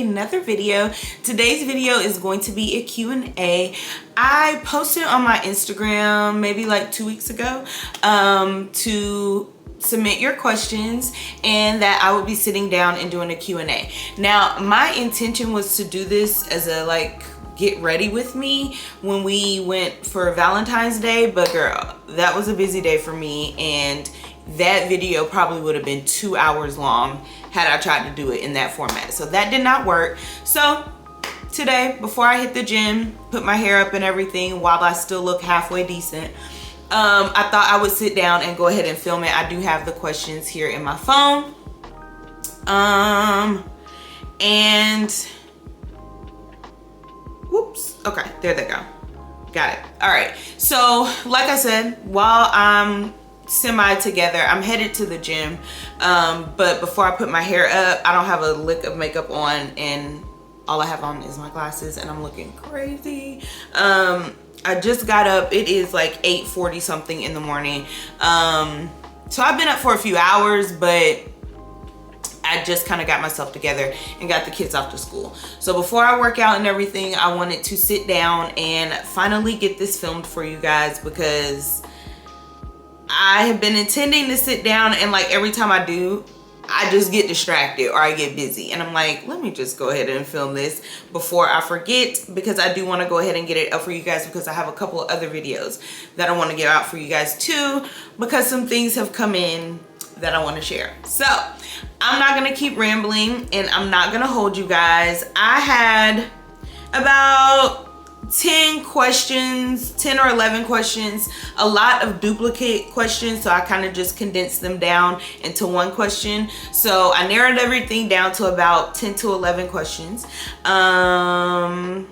another video. Today's video is going to be a Q&A. I posted on my Instagram maybe like 2 weeks ago to submit your questions and that I would be sitting down and doing a Q&A. Now, my intention was to do this as a like get ready with me when we went for Valentine's Day, but girl, that was a busy day for me and that video probably would have been 2 hours long had I tried to do it in that format. So that did not work. So today, before I hit the gym, put my hair up and everything while I still look halfway decent, I thought I would sit down and go ahead and film it. I do have the questions here in my phone. And whoops, okay, there they go. Got it. All right, so like I said, while I'm semi together, I'm headed to the gym, but before I put my hair up, I don't have a lick of makeup on and all I have on is my glasses and I'm looking crazy. I just got up. It is like 8:40 something in the morning. So I've been up for a few hours, but I just kind of got myself together and got the kids off to school. So before I work out and everything, I wanted to sit down and finally get this filmed for you guys because I have been intending to sit down and like every time I do, I just get distracted or I get busy and I'm like, let me just go ahead and film this before I forget, because I do want to go ahead and get it up for you guys because I have a couple of other videos that I want to get out for you guys too, because some things have come in that I want to share. So I'm not going to keep rambling and I'm not going to hold you guys. I had about 10 questions, 10 or 11 questions, a lot of duplicate questions, so I kind of just condensed them down into one question. So I narrowed everything down to about 10 to 11 questions. Yeah,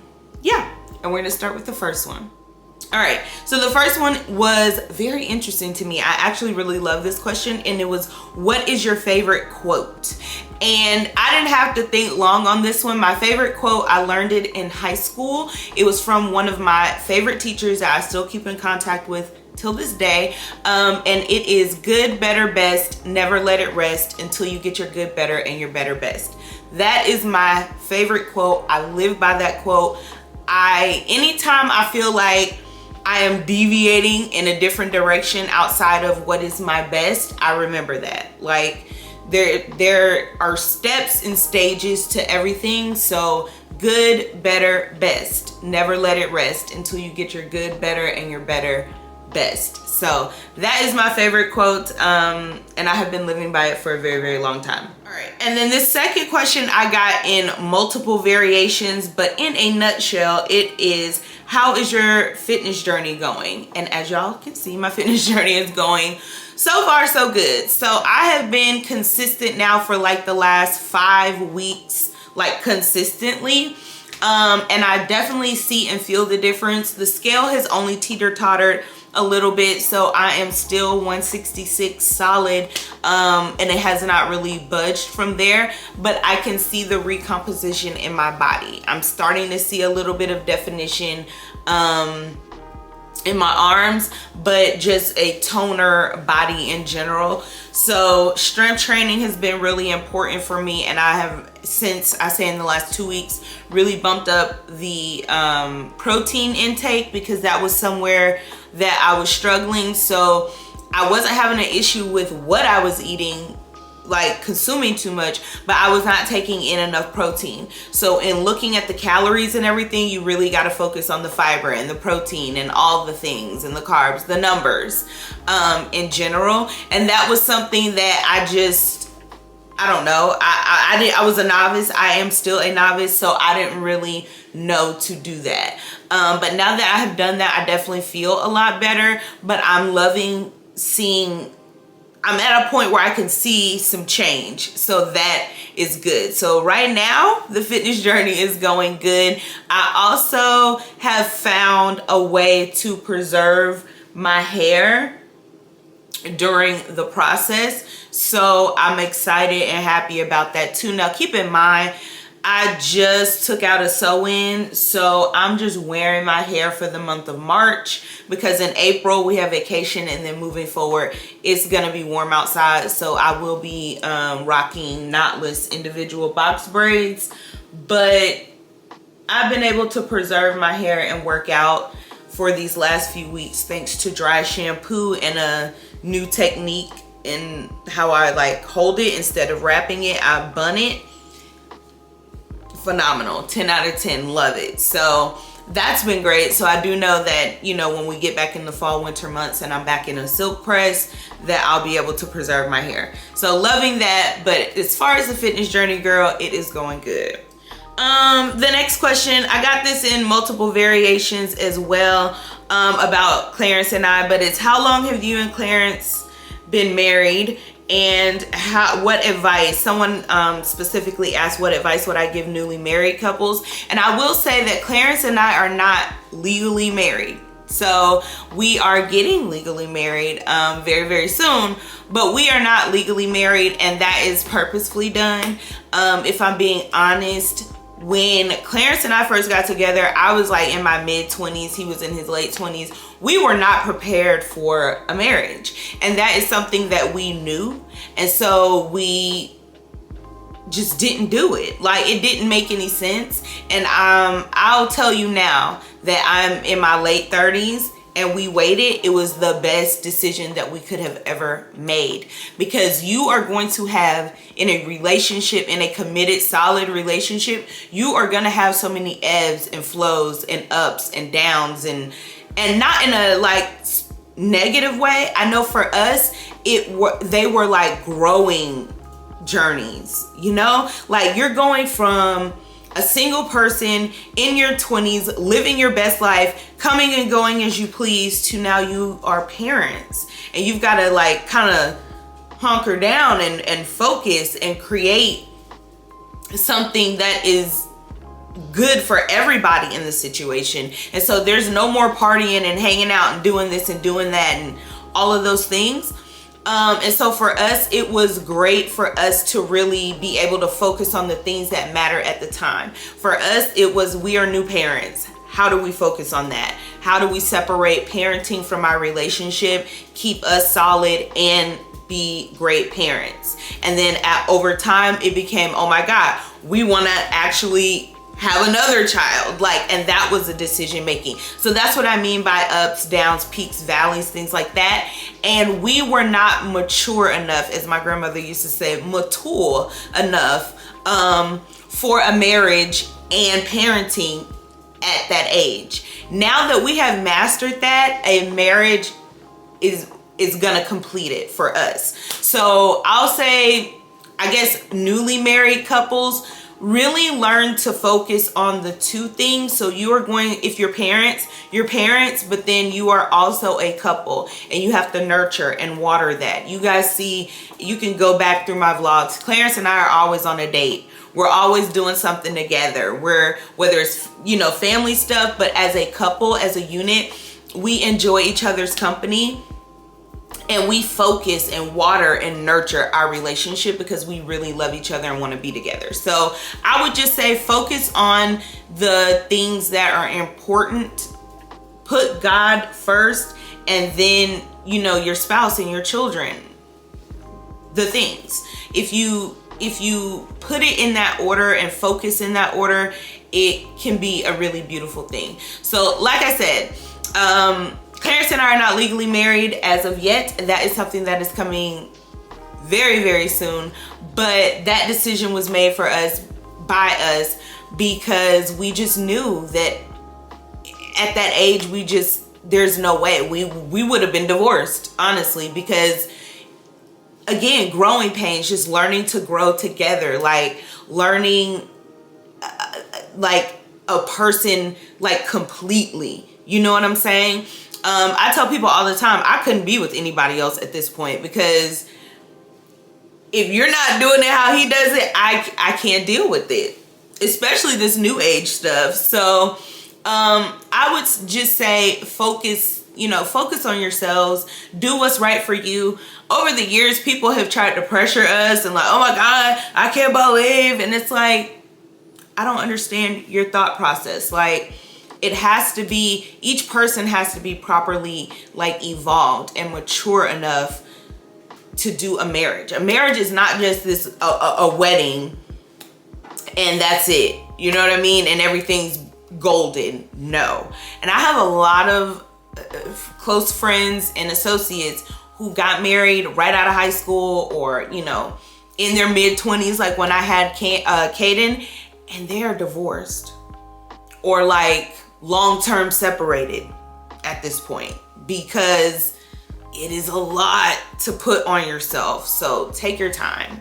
and we're gonna start with the first one. All right, so the first one was very interesting to me. I actually really love this question, and it was, what is your favorite quote? And I didn't have to think long on this one. My favorite quote, I learned it in high school. It was from one of my favorite teachers that I still keep in contact with till this day. And it is good, better, best, never let it rest until you get your good, better, and your better, best. That is my favorite quote. I live by that quote. Anytime I feel like I am deviating in a different direction outside of what is my best, I remember that. Like, there are steps and stages to everything. So good, better, best. Never let it rest until you get your good, better, and your better, best. So that is my favorite quote, and I have been living by it for a very, very long time. All right, and then this second question I got in multiple variations, but in a nutshell, it is, how is your fitness journey going? And as y'all can see, my fitness journey is going so far so good. So I have been consistent now for like the last 5 weeks, like consistently. And I definitely see and feel the difference. The scale has only teeter-tottered a little bit, so I am still 166 solid, and it has not really budged from there, but I can see the recomposition in my body. I'm starting to see a little bit of definition in my arms, but just a toner body in general. So strength training has been really important for me, and I have, since I say in the last 2 weeks, really bumped up the protein intake, because that was somewhere that I was struggling. So I wasn't having an issue with what I was eating, like consuming too much, but I was not taking in enough protein. So in looking at the calories and everything, you really got to focus on the fiber and the protein and all the things and the carbs, the numbers in general. And that was something that I don't know. I was a novice. I am still a novice, so I didn't really know to do that. But now that I have done that, I definitely feel a lot better. But I'm loving seeing, I'm at a point where I can see some change. So that is good. So right now, the fitness journey is going good. I also have found a way to preserve my hair during the process. So I'm excited and happy about that too. Now keep in mind, I just took out a sew-in, so I'm just wearing my hair for the month of March, because in April we have vacation, and then moving forward it's gonna be warm outside, so I will be rocking knotless individual box braids. but I've been able to preserve my hair and work out for these last few weeks thanks to dry shampoo and a new technique in how I like hold it. Instead of wrapping it, I bun it. Phenomenal. 10 out of 10. Love it. So that's been great. So I do know that, you know, when we get back in the fall winter months and I'm back in a silk press, that I'll be able to preserve my hair. So loving that. But as far as the fitness journey, girl, it is going good. The next question, I got this in multiple variations as well, about Clarence and I, but it's how long have you and Clarence been married, and what advice, someone specifically asked what advice would I give newly married couples. And I will say that Clarence and I are not legally married. So we are getting legally married very, very soon, but we are not legally married, and that is purposefully done. If I'm being honest, when Clarence and I first got together, I was like in my mid-20s, he was in his late 20s. We were not prepared for a marriage, and that is something that we knew, and so we just didn't do it. Like, it didn't make any sense. And I'll tell you now that I'm in my late 30s and we waited. It was the best decision that we could have ever made, because you are going to have, in a relationship, in a committed, solid relationship, you are going to have so many ebbs and flows and ups and downs, and not in a like negative way. I know for us, they were like growing journeys, you know, like you're going from a single person in your 20s, living your best life, coming and going as you please, to now you are parents, and you've got to like kind of hunker down and focus and create something that is good for everybody in the situation. And so there's no more partying and hanging out and doing this and doing that and all of those things. And so for us, it was great for us to really be able to focus on the things that matter at the time. For us, it was, we are new parents. How do we focus on that? How do we separate parenting from our relationship, keep us solid, and be great parents? And then over time, it became, oh my God, we want to actually have another child, like, and that was a decision making. So that's what I mean by ups, downs, peaks, valleys, things like that. And we were not mature enough, as my grandmother used to say, mature enough for a marriage and parenting at that age. Now that we have mastered that, a marriage is gonna complete it for us. So I'll say, I guess, newly married couples, really learn to focus on the two things. So you are going, if you're parents, but then you are also a couple, and you have to nurture and water that. You guys see, you can go back through my vlogs. Clarence and I are always on a date. We're always doing something together. Whether it's, you know, family stuff, but as a couple, as a unit, we enjoy each other's company. And we focus and water and nurture our relationship because we really love each other and want to be together. So I would just say focus on the things that are important. Put God first, and then, you know, your spouse and your children, the things. If you put it in that order and focus in that order, it can be a really beautiful thing. So like I said, Clarence and I are not legally married as of yet. That is something that is coming very, very soon. But that decision was made for us, by us, because we just knew that at that age, there's no way. We would have been divorced, honestly, because again, growing pains, just learning to grow together, like learning like a person, like completely. You know what I'm saying? I tell people all the time, I couldn't be with anybody else at this point, because if you're not doing it how he does it, I can't deal with it, especially this new age stuff. So I would just say focus on yourselves, do what's right for you. Over the years, people have tried to pressure us and like, oh my God, I can't believe. And it's like, I don't understand your thought process. Like, it has to be, each person has to be properly like evolved and mature enough to do a marriage. A marriage is not just this a wedding and that's it. You know what I mean? And everything's golden. No. And I have a lot of close friends and associates who got married right out of high school, or, you know, in their mid-20s, like when I had Caden, and they are divorced or like long-term separated at this point, because it is a lot to put on yourself. So take your time.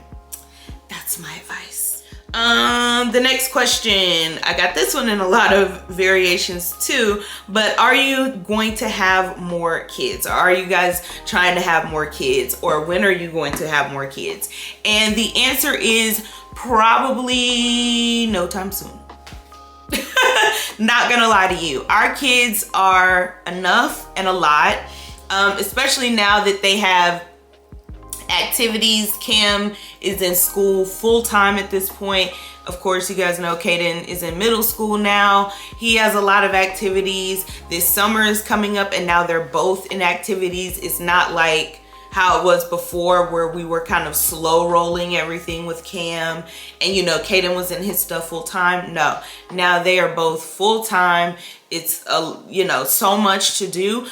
That's my advice. The next question, I got this one in a lot of variations too, but are you going to have more kids? Or are you guys trying to have more kids? Or when are you going to have more kids? And the answer is probably no time soon. Not gonna lie to you. Our kids are enough and a lot, especially now that they have activities. Cam is in school full-time at this point. Of course, you guys know Caden is in middle school now. He has a lot of activities. This summer is coming up and now they're both in activities. It's not like how it was before, where we were kind of slow rolling everything with Cam, and you know, Caden was in his stuff full time. No, now they are both full time. It's you know, so much to do.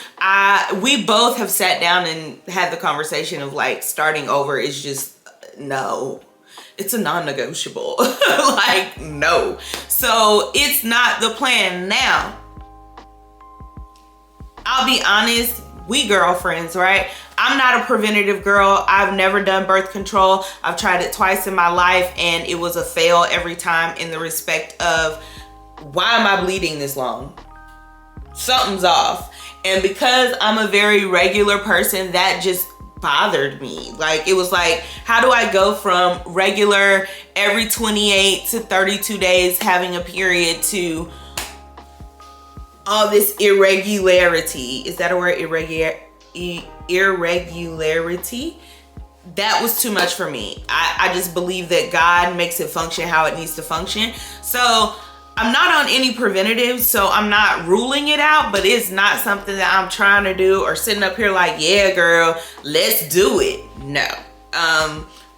We both have sat down and had the conversation of like, starting over is just no. It's a non-negotiable. Like, no. So it's not the plan. Now, I'll be honest, we girlfriends, right? I'm not a preventative girl. I've never done birth control. I've tried it twice in my life and it was a fail every time, in the respect of, why am I bleeding this long? Something's off. And because I'm a very regular person, that just bothered me. Like, it was like, how do I go from regular every 28 to 32 days having a period to all this irregularity? Is that a word? Irregularity? That was too much for me. I just believe that God makes it function how it needs to function. So I'm not on any preventative, so I'm not ruling it out, but it's not something that I'm trying to do or sitting up here like, yeah, girl, let's do it. No.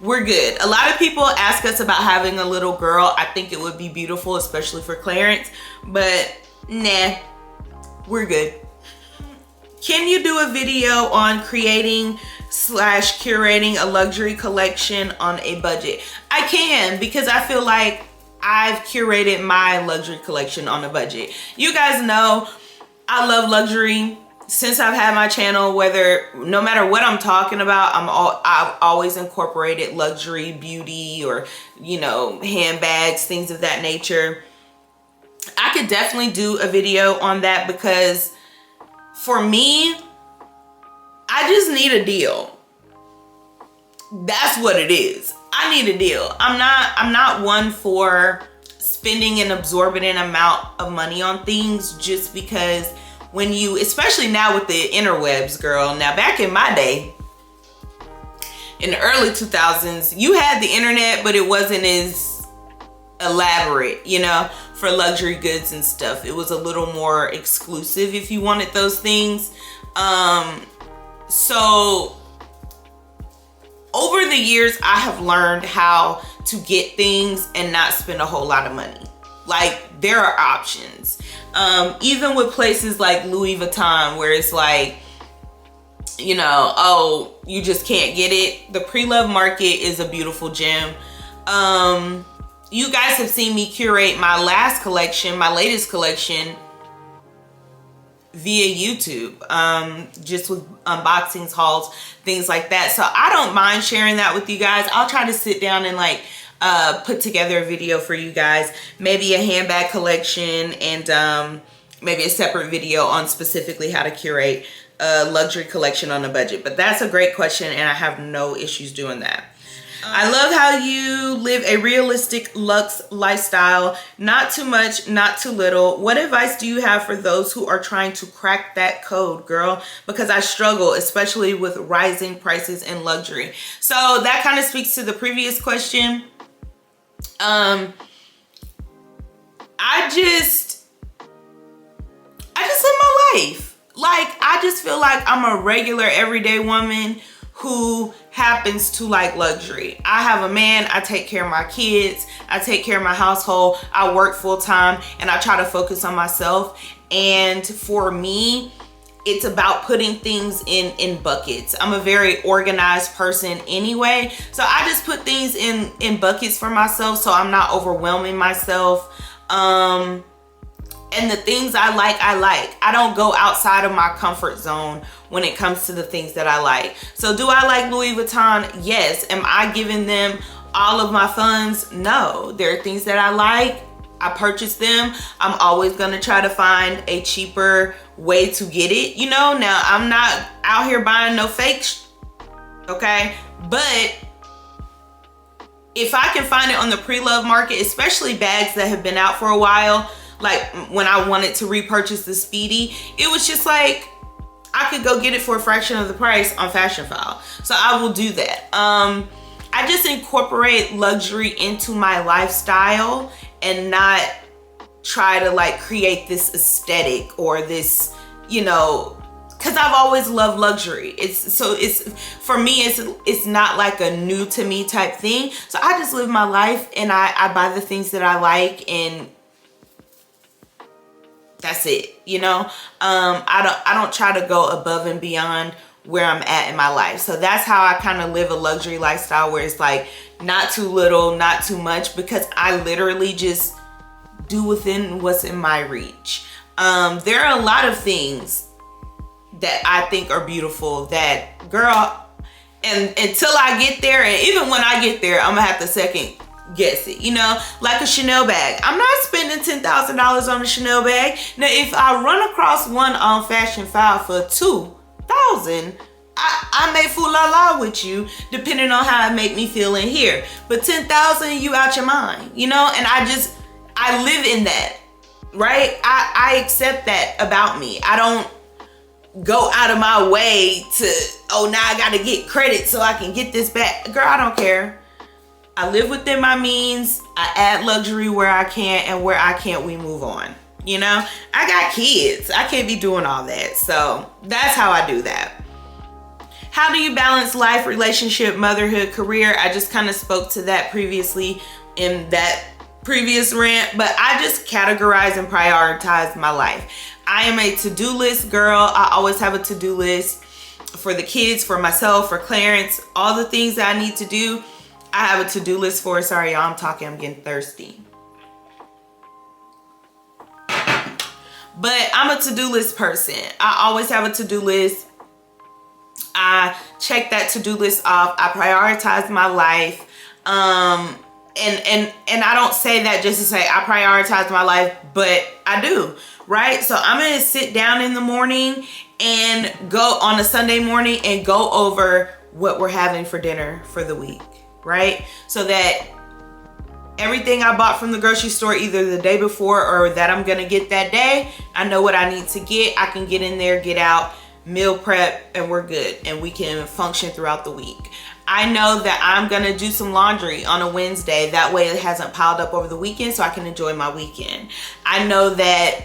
We're good. A lot of people ask us about having a little girl. I think it would be beautiful, especially for Clarence, but nah, we're good. Can you do a video on creating / curating a luxury collection on a budget? I can, because I feel like I've curated my luxury collection on a budget. You guys know I love luxury. Since I've had my channel, no matter what I'm talking about, I've always incorporated luxury, beauty, or, you know, handbags, things of that nature. I could definitely do a video on that, because for me, I just need a deal. That's what it is. I need a deal. I'm not one for spending an exorbitant amount of money on things just because, when you, especially now with the interwebs, girl. Now, back in my day, in the early 2000s, you had the internet, but it wasn't as elaborate, you know, for luxury goods and stuff. It was a little more exclusive if you wanted those things. So over the years, I have learned how to get things and not spend a whole lot of money. Like, there are options. Even with places like Louis Vuitton, where it's like, you know, oh, you just can't get it. The pre-love market is a beautiful gem. You guys have seen me curate my last collection, my latest collection, via YouTube, just with unboxings, hauls, things like that. So I don't mind sharing that with you guys. I'll try to sit down and like put together a video for you guys, maybe a handbag collection, and maybe a separate video on specifically how to curate a luxury collection on a budget. But that's a great question, and I have no issues doing that. I love how you live a realistic luxe lifestyle. Not too much, not too little. What advice do you have for those who are trying to crack that code, girl? Because I struggle, especially with rising prices in luxury. So that kind of speaks to the previous question. I just live my life. Like, I just feel like I'm a regular everyday woman who happens to like luxury. I have a man, I take care of my kids, I take care of my household, I work full time, and I try to focus on myself. And for me, it's about putting things in buckets. I'm a very organized person anyway, so I just put things in buckets for myself so I'm not overwhelming myself. And the things I like. I don't go outside of my comfort zone when it comes to the things that I like. So do I like Louis Vuitton? Yes. Am I giving them all of my funds? No. There are things that I like. I purchase them. I'm always gonna try to find a cheaper way to get it. You know, now I'm not out here buying no fake okay? But if I can find it on the pre-love market, especially bags that have been out for a while, like when I wanted to repurchase the Speedy, it was just like, I could go get it for a fraction of the price on Fashion File. So I will do that. I just incorporate luxury into my lifestyle and not try to like create this aesthetic or this, you know, because I've always loved luxury. It's for me, it's not like a new to me type thing. So I just live my life and I buy the things that I like, and that's it, you know. I don't try to go above and beyond where I'm at in my life. So that's how I kind of live a luxury lifestyle, where it's like not too little, not too much, because I literally just do within what's in my reach. There are a lot of things that I think are beautiful that, girl, and until I get there, and even when I get there, I'm gonna have to second guess it, you know, like a Chanel bag. I'm not spending $10,000 on a Chanel bag. Now, if I run across one on Fashion File for $2,000, I may fool la la with you, depending on how it make me feel in here. But $10,000, you out your mind, you know. And I live in that, right? I accept that about me. I don't go out of my way to, oh, now I gotta get credit so I can get this back. Girl, I don't care. I live within my means. I add luxury where I can, and where I can't, we move on. You know, I got kids. I can't be doing all that. So that's how I do that. How do you balance life, relationship, motherhood, career? I just kind of spoke to that previously in that previous rant, but I just categorize and prioritize my life. I am a to-do list girl. I always have a to-do list for the kids, for myself, for Clarence, all the things that I need to do. I have a to-do list for. Sorry, y'all, I'm talking, I'm getting thirsty. But I'm a to-do list person. I always have a to-do list. I check that to-do list off. I prioritize my life. And I don't say that just to say I prioritize my life, but I do, right? So I'm gonna sit down in the morning and go on a Sunday morning and go over what we're having for dinner for the week, right? So that everything I bought from the grocery store either the day before or that I'm gonna get that day, I know what I need to get. I can get in there, get out, meal prep, and we're good, and we can function throughout the week. I know that I'm gonna do some laundry on a Wednesday. That way it hasn't piled up over the weekend, so I can enjoy my weekend. I know that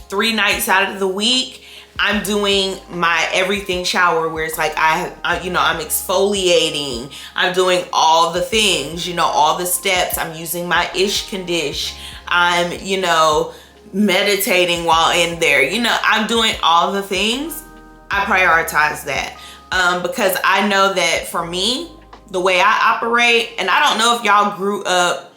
3 nights out of the week, I'm doing my everything shower, where it's like I'm exfoliating, I'm doing all the things, you know, all the steps. I'm using my ish condition. I'm, you know, meditating while in there. You know, I'm doing all the things. I prioritize that because I know that for me, the way I operate, and I don't know if y'all grew up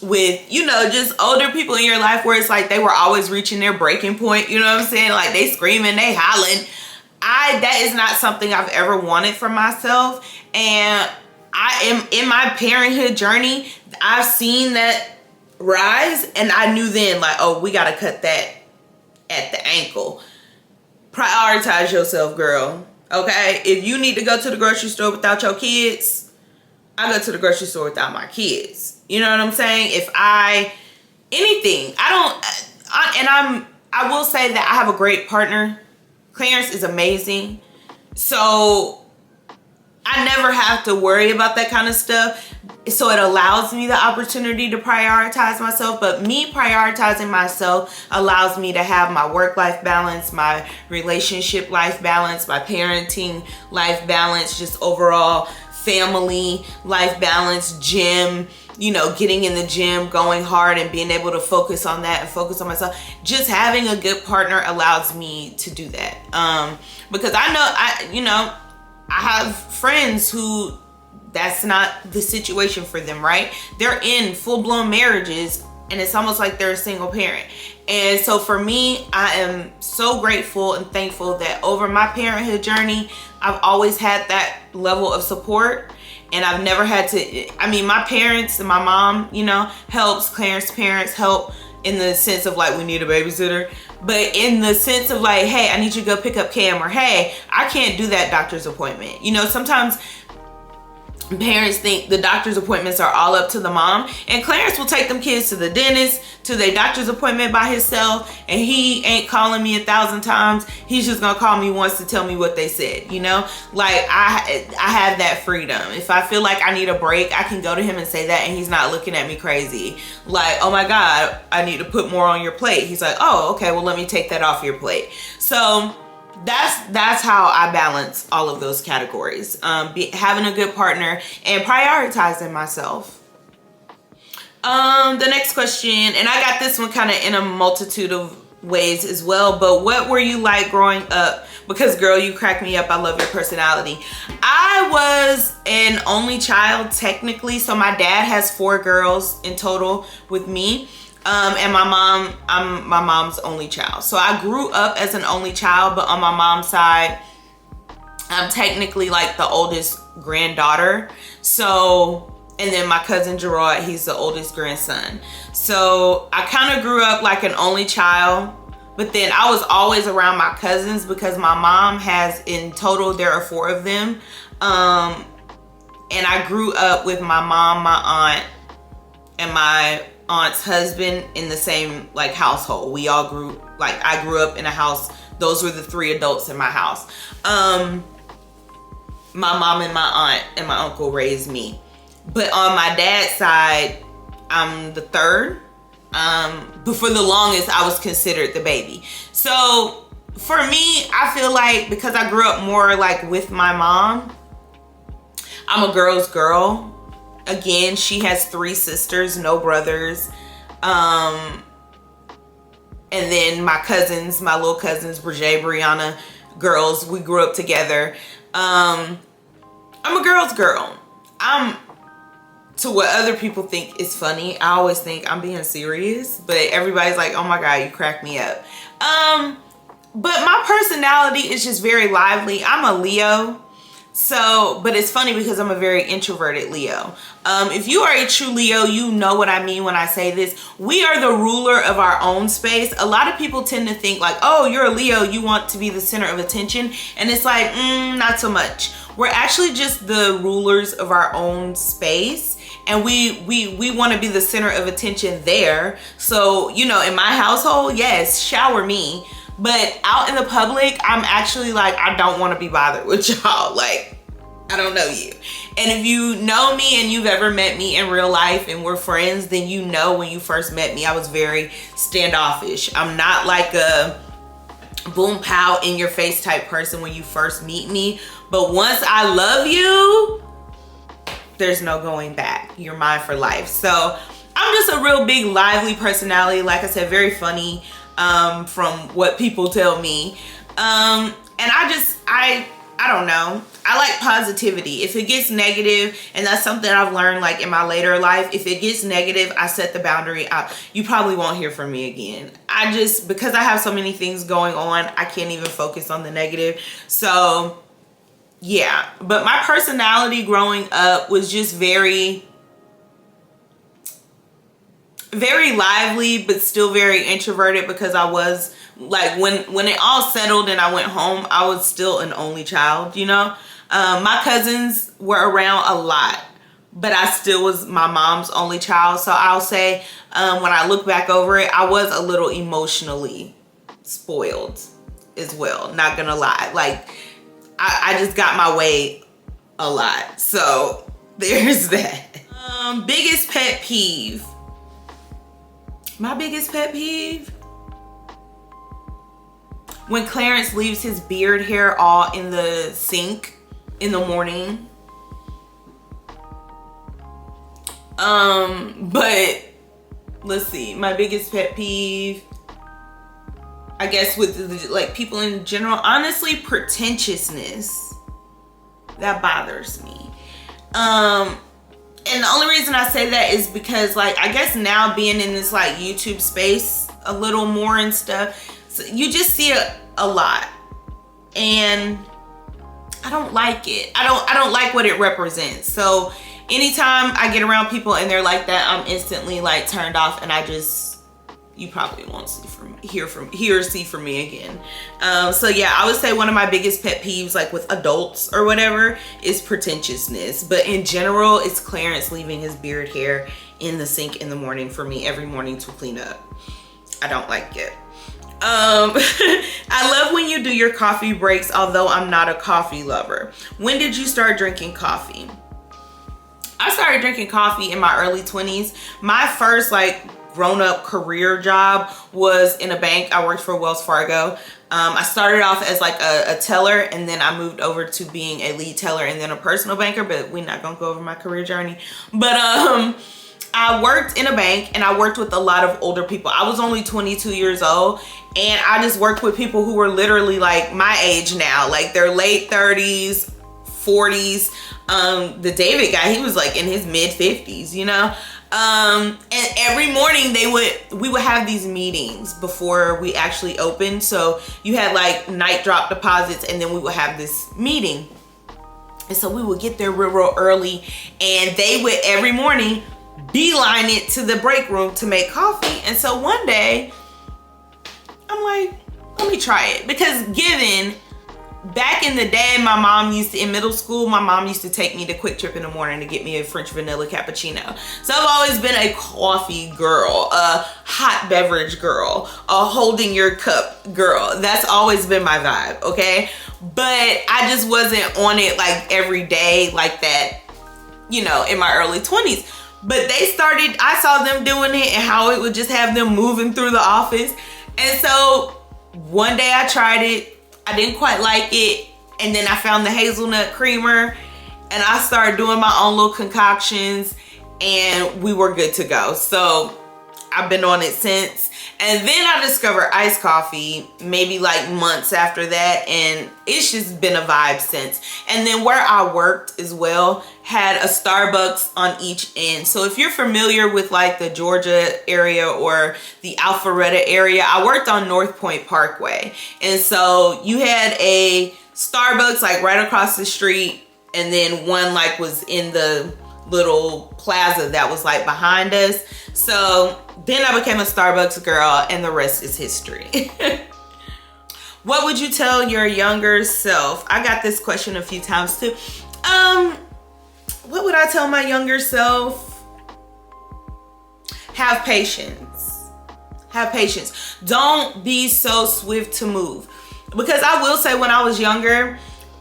with, you know, just older people in your life where it's like they were always reaching their breaking point, you know what I'm saying? Like they screaming, they hollering. That is not something I've ever wanted for myself. And I am in my parenthood journey, I've seen that rise, and I knew then, like, oh, we gotta cut that at the ankle. Prioritize yourself, girl. Okay, if you need to go to the grocery store without your kids, I go to the grocery store without my kids. You know what I'm saying? If I will say that I have a great partner. Clarence is amazing. So I never have to worry about that kind of stuff. So it allows me the opportunity to prioritize myself. But me prioritizing myself allows me to have my work-life balance, my relationship life balance, my parenting life balance, just overall family life balance, gym, you know, getting in the gym, going hard and being able to focus on that and focus on myself. Just having a good partner allows me to do that. Because I have friends who that's not the situation for them, right? They're in full-blown marriages and it's almost like they're a single parent. And so for me, I am so grateful and thankful that over my parenthood journey, I've always had that level of support. And I've never had to, I mean, my parents and my mom, you know, helps. Clarence's parents help in the sense of like, we need a babysitter. But in the sense of like, hey, I need you to go pick up Cam, or hey, I can't do that doctor's appointment. You know, sometimes parents think the doctor's appointments are all up to the mom, and Clarence will take them kids to the dentist, to their doctor's appointment by himself, and he ain't calling me 1,000 times. He's just gonna call me once to tell me what they said, you know? Like I have that freedom. If I feel like I need a break, I can go to him and say that, and he's not looking at me crazy like, oh my God, I need to put more on your plate. He's like, oh, okay, well, let me take that off your plate. So that's how I balance all of those categories. Having a good partner and prioritizing myself. The next question, and I got this one kind of in a multitude of ways as well, but what were you like growing up? Because girl, you crack me up. I love your personality. I was an only child technically. So my dad has 4 girls in total with me. And my mom, I'm my mom's only child. So I grew up as an only child, but on my mom's side, I'm technically like the oldest granddaughter. So, and then my cousin Gerard, he's the oldest grandson. So I kind of grew up like an only child, but then I was always around my cousins because my mom has, in total, there are 4 of them. And I grew up with my mom, my aunt, and my aunt's husband in the same like household. We all grew, like I grew up in a house. Those were the 3 adults in my house. My mom and my aunt and my uncle raised me. But on my dad's side, I'm the 3rd. But for the longest, I was considered the baby. So for me, I feel like because I grew up more like with my mom, I'm a girl's girl. Again, she has 3 sisters, no brothers. And then my cousins, my little cousins, Bridget, Brianna, girls, we grew up together. I'm a girl's girl. To what other people think is funny, I always think I'm being serious, but everybody's like, oh my God, you crack me up. But my personality is just very lively. I'm a Leo. So, but it's funny because I'm a very introverted Leo. If you are a true Leo, you know what I mean when I say this. We are the ruler of our own space. A lot of people tend to think like, oh, you're a Leo, you want to be the center of attention. And it's like, not so much. We're actually just the rulers of our own space. And we want to be the center of attention there. So, you know, in my household, yes, shower me. But out in the public, I'm actually like, I don't want to be bothered with y'all. Like, I don't know you. And if you know me and you've ever met me in real life and we're friends, then you know when you first met me, I was very standoffish. I'm not like a boom pow in your face type person when you first meet me. But once I love you, there's no going back. You're mine for life. So I'm just a real big lively personality. Like I said, very funny. From what people tell me. And I don't know. I like positivity. If it gets negative, and that's something I've learned like in my later life, if it gets negative, I set the boundary out. You probably won't hear from me again. Because I have so many things going on, I can't even focus on the negative. So yeah, but my personality growing up was just very lively, but still very introverted because I was like, when it all settled and I went home, I was still an only child, you know? My cousins were around a lot, but I still was my mom's only child. So I'll say, when I look back over it, I was a little emotionally spoiled as well. Not gonna lie. Like, I just got my way a lot. So there's that. Biggest pet peeve. My biggest pet peeve? When Clarence leaves his beard hair all in the sink in the morning. But let's see, my biggest pet peeve, I guess with like people in general, honestly, pretentiousness. That bothers me. And the only reason I say that is because, like, I guess now being in this like YouTube space a little more and stuff, so you just see it a lot, and I don't like it. I don't like what it represents. So anytime I get around people and they're like that, I'm instantly like turned off, and you probably won't hear or see from me again. So yeah, I would say one of my biggest pet peeves, like with adults or whatever, is pretentiousness. But in general, it's Clarence leaving his beard hair in the sink in the morning for me every morning to clean up. I don't like it. I love when you do your coffee breaks, although I'm not a coffee lover. When did you start drinking coffee? I started drinking coffee in my early 20s. My first like grown-up career job was in a bank. I worked for Wells Fargo. I started off as like a teller, and then I moved over to being a lead teller and then a personal banker, but we're not gonna go over my career journey. But I worked in a bank, and I worked with a lot of older people. I was only 22 years old, and I just worked with people who were literally like my age now, like their late 30s, 40s. The David guy, he was like in his mid 50s, you know? And every morning we would have these meetings before we actually opened. So you had like night drop deposits, and then we would have this meeting. And so we would get there real early, and they would every morning beeline it to the break room to make coffee. And so one day I'm like, let me try it, because given back in the day, my mom in middle school, my mom used to take me to Quick Trip in the morning to get me a French vanilla cappuccino. So I've always been a coffee girl, a hot beverage girl, a holding your cup girl. That's always been my vibe, okay? But I just wasn't on it like every day like that, you know, in my early 20s. But I saw them doing it and how it would just have them moving through the office. And so one day I tried it. I didn't quite like it. And then I found the hazelnut creamer, and I started doing my own little concoctions, and we were good to go. So I've been on it since. And then I discovered iced coffee maybe like months after that, and it's just been a vibe since. And then where I worked as well had a Starbucks on each end. So if you're familiar with like the Georgia area or the Alpharetta area, I worked on North Point Parkway. And so you had a Starbucks like right across the street, and then one like was in the little plaza that was like behind us. So then I became a Starbucks girl, and the rest is history. What would you tell your younger self? I got this question a few times too. What would I tell my younger self? Have patience. Have patience. Don't be so swift to move. Because I will say, when I was younger,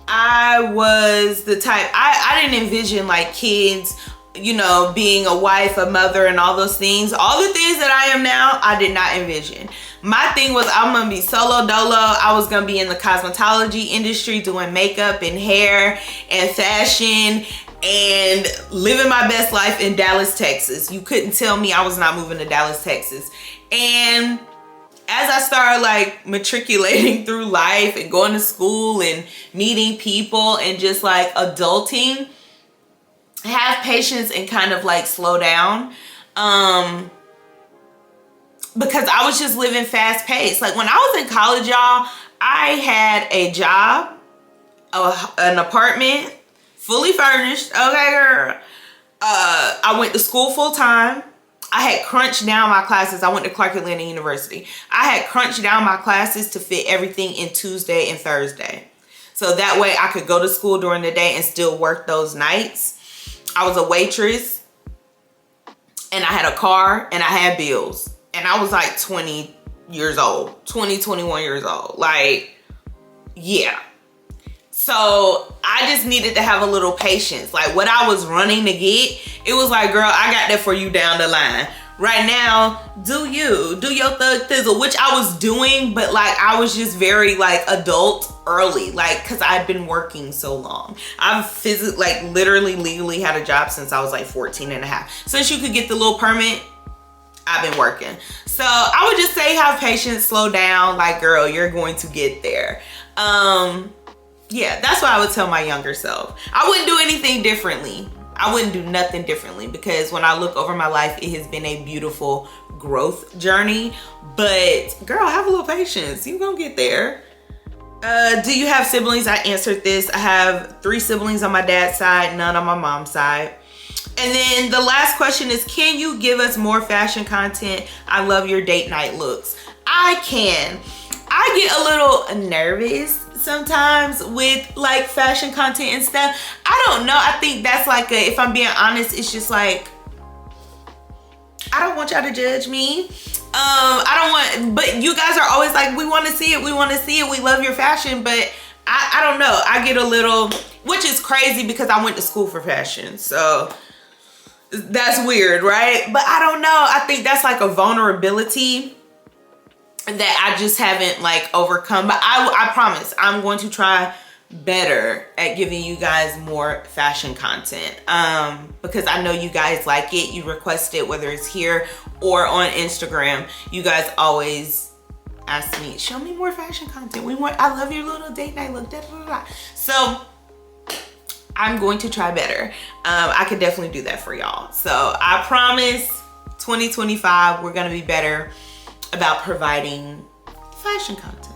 I was the type, I didn't envision like kids, you know, being a wife, a mother, and all those things. All the things that I am now, I did not envision. My thing was, I'm gonna be solo dolo. I was gonna be in the cosmetology industry doing makeup and hair and fashion and living my best life in Dallas, Texas. You couldn't tell me I was not moving to Dallas, Texas. And as I started like matriculating through life and going to school and meeting people and just like adulting, have patience and kind of like slow down. Because I was just living fast paced. Like when I was in college, y'all, I had a job, an apartment, fully furnished. Okay, girl. I went to school full time. I had crunched down my classes. I went to Clark Atlanta University. I had crunched down my classes to fit everything in Tuesday and Thursday. So that way I could go to school during the day and still work those nights. I was a waitress, and I had a car, and I had bills. And I was like 20 years old, 21 years old. Like, yeah. So I just needed to have a little patience. Like what I was running to get, it was like, girl, I got that for you down the line. Right now, do your thug thizzle, which I was doing, but like I was just very like adult early, like because I've been working so long. I've physically, like literally legally had a job since I was like 14 and a half. Since you could get the little permit, I've been working. So I would just say have patience, slow down, like girl, you're going to get there. Yeah, that's what I would tell my younger self. I wouldn't do anything differently. I wouldn't do nothing differently, because when I look over my life, it has been a beautiful growth journey. But girl, have a little patience. You're gonna get there. Do you have siblings? I answered this. I have 3 siblings on my dad's side, none on my mom's side. And then the last question is, can you give us more fashion content? I love your date night looks. I can. I get a little nervous sometimes with like fashion content and stuff. I don't know. I think that's like if I'm being honest, it's just like, I don't want y'all to judge me. I don't want, but you guys are always like, we want to see it. We want to see it. We love your fashion. But I don't know. I get a little, which is crazy because I went to school for fashion. So that's weird, right? But I don't know. I think that's like a vulnerability that I just haven't like overcome. But I promise I'm going to try better at giving you guys more fashion content, because I know you guys like it. You request it, whether it's here or on Instagram. You guys always ask me, show me more fashion content. I love your little date night look, da, da, da, da. So I'm going to try better. I could definitely do that for y'all. So I promise 2025 we're gonna be better about providing fashion content.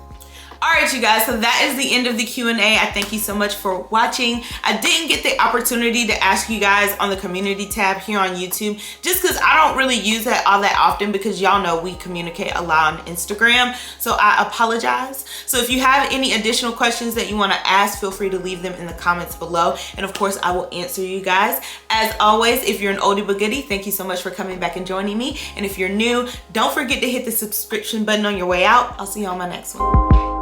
All right, you guys, so that is the end of the Q&A. I thank you so much for watching. I didn't get the opportunity to ask you guys on the community tab here on YouTube, just because I don't really use that all that often, because y'all know we communicate a lot on Instagram. So I apologize. So if you have any additional questions that you want to ask, feel free to leave them in the comments below. And of course, I will answer you guys. As always, if you're an oldie but goodie, thank you so much for coming back and joining me. And if you're new, don't forget to hit the subscription button on your way out. I'll see you on my next one.